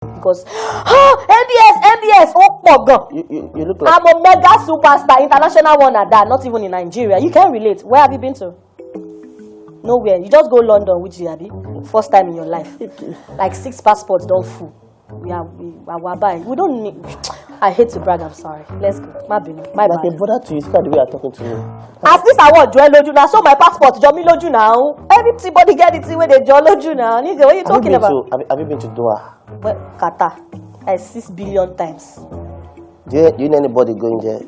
Because MBS, oh God. You look like I'm a mega superstar, international one at that, not even in Nigeria. You can't relate. Where have you been to? Nowhere. You just go London, which you first time in your life. Like 6 passports don't full. We don't need. I hate to brag. I'm sorry. Let's go. My bad. a brother to you. Look at the way you're talking to me. At least I want Joel Loju now. So my passport, Jomi Loju now. Everybody get it where they Joel Loju now. Nigga, what are you talking about? Have you been to Doha? Well, Qatar. 6 billion times. Do you know anybody going there?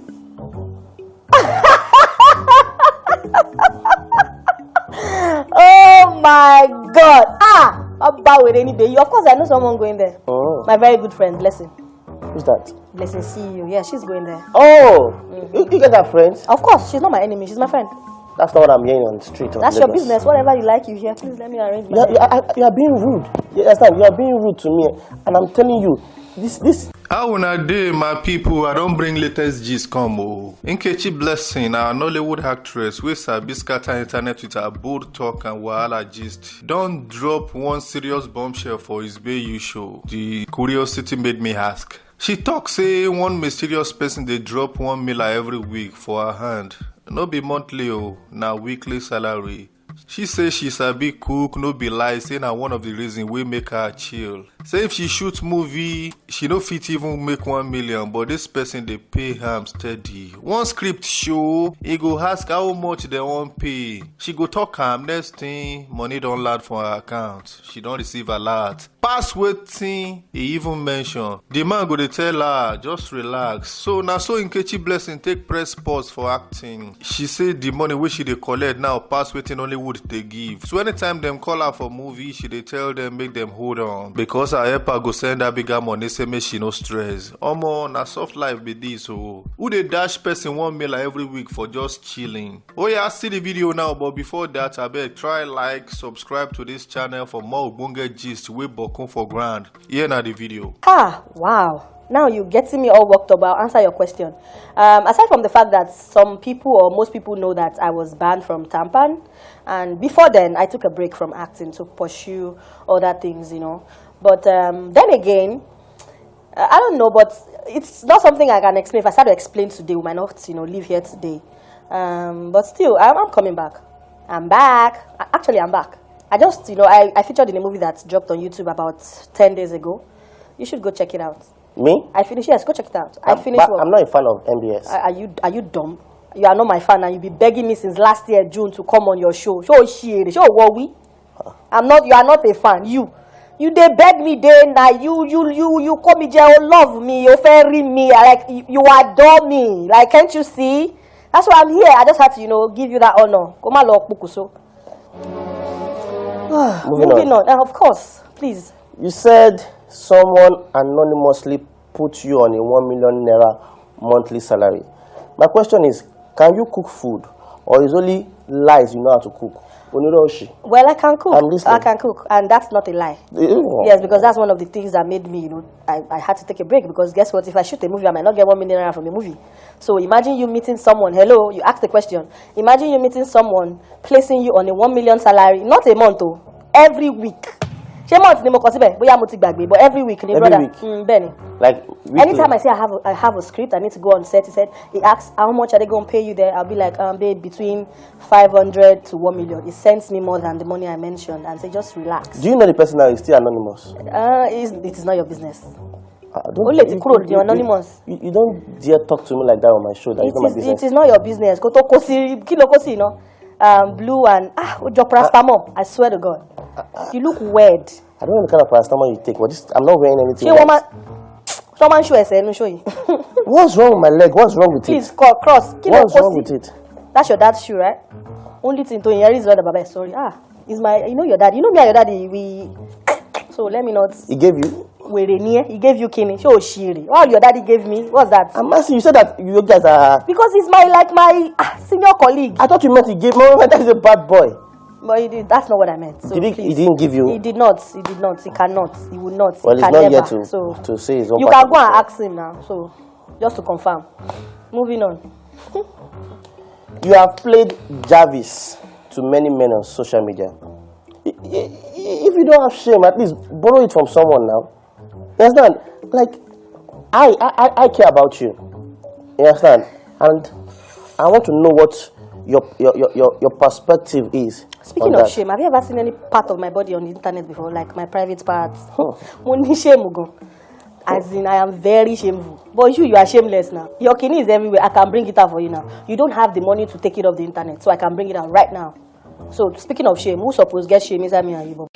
Oh my God! I'm bad with any day. Of course, I know someone going there. Oh. My very good friend, Blessing. Who's that? Blessing CEO. Yeah, she's going there. Oh, you get that friends? Of course, she's not my enemy. She's my friend. That's not what I'm hearing on the street. That's your business. Whatever you like, you hear. Please let me arrange my. You are being rude. You understand? You are being rude to me, and I'm telling you, this. How una dey, my people? I don't bring latest gist come. Nkechi Blessing, our Nollywood actress, wey sabi scatter internet with her bold talk and wahala gist, don't drop one serious bombshell for his Bayou show. The curiosity made me ask. She talk say one mysterious person they drop 1 million every week for her hand. No be monthly na weekly salary. She say she sabi cook, no be lie, say na one of the reasons we make her chill. Say if she shoot movie, she no fit even make 1 million, but this person they pay am steady. One script show, he go ask how much they want pay. She go talk am, next thing, money don't land for her account. She don't receive alert. Pass waiting, he even mention. The man go dey tell her, just relax. So now so Nkechi Blessing take press pause for acting. She say the money which she dey collect now pass waiting only would they give. So anytime them call her for movie, she dey tell them make them hold on. Because her helper go send her bigger money, say make she no stress. Omo, na soft life be this so. Who dey dash person 1 million every week for just chilling? Oh yeah, see the video now, but before that, I beg try like, subscribe to this channel for more ogbonge gist wey bokun for ground. Here na the video. Wow. Now you're getting me all worked up. I'll answer your question. Aside from the fact that some people or most people know that I was banned from Tampan, and before then I took a break from acting to pursue other things, you know. But then again, I don't know, but it's not something I can explain. If I start to explain today, we might not, you know, live here today. But still, I'm coming back. I'm back. Actually, I'm back. I just, you know, I featured in a movie that dropped on YouTube about 10 days ago. You should go check it out. Me? I finished. Yes, go check it out. I finished. I'm not a fan of MBS. Are you dumb? You are not my fan, and you be begging me since last year June to come on your show. Show what we? I'm not. You are not a fan. You they beg me day and night. You call me jail, love me, you ferry me, like you adore me. Like, can't you see? That's why I'm here. I just had to, you know, give you that honor. Come on, Lord Pukuso. Moving on. Of course, please. You said someone anonymously put you on a 1 million naira monthly salary. My question is, can you cook food, or is only lies you know how to cook? Well, I can cook. I'm listening. I can cook, and that's not a lie. Yes, because that's one of the things that made me, you know, I had to take a break, because guess what? If I shoot a movie, I might not get 1 million naira from a movie. So imagine you meeting someone. Hello, you ask the question. Imagine you meeting someone, placing you on a 1 million salary, not a month, every week. But every week, Benny. Like weekly. Anytime I say I have a script, I need to go on set. He asks how much are they going to pay you there? I'll be like, babe, between 500 to 1 million. It sends me more than the money I mentioned, and say just relax. Do you know the person now is still anonymous? It is not your business. You're anonymous. You don't dare talk to me like that on my show. That is not my business. It is not your business. You know. Blue and your paracetamol. I swear to God, you look weird. I don't know the kind of paracetamol you take, but I'm not wearing anything. Someone show you. What's wrong with my leg? What's wrong with it? Please cross. What's wrong with it? That's your dad's shoe, right? Only thing to inherit is the baba. Sorry. Is my. You know your dad. You know me and your daddy. So let me not. He gave you. He gave you kidney. Show shiri. All your daddy gave me. What's that? I'm asking. You said that you guys are. Because he's my senior colleague. I thought you meant he gave me. That is a bad boy. But he did. That's not what I meant. So he didn't give you. He did not. He did not. He cannot. He would not. Well, he he's can not never. here to say his own. You can go and ask him now. So just to confirm. Moving on. You have played Jarvis to many men on social media. If you don't have shame, at least borrow it from someone now. You understand? Like, I care about you. You understand? And I want to know what your perspective is. Speaking of shame, have you ever seen any part of my body on the internet before, like my private parts? As in, I am very shameful. But you are shameless now. Your kidney is everywhere. I can bring it out for you now. You don't have the money to take it off the internet, so I can bring it out right now. So, speaking of shame, who's supposed to get shame inside me and you?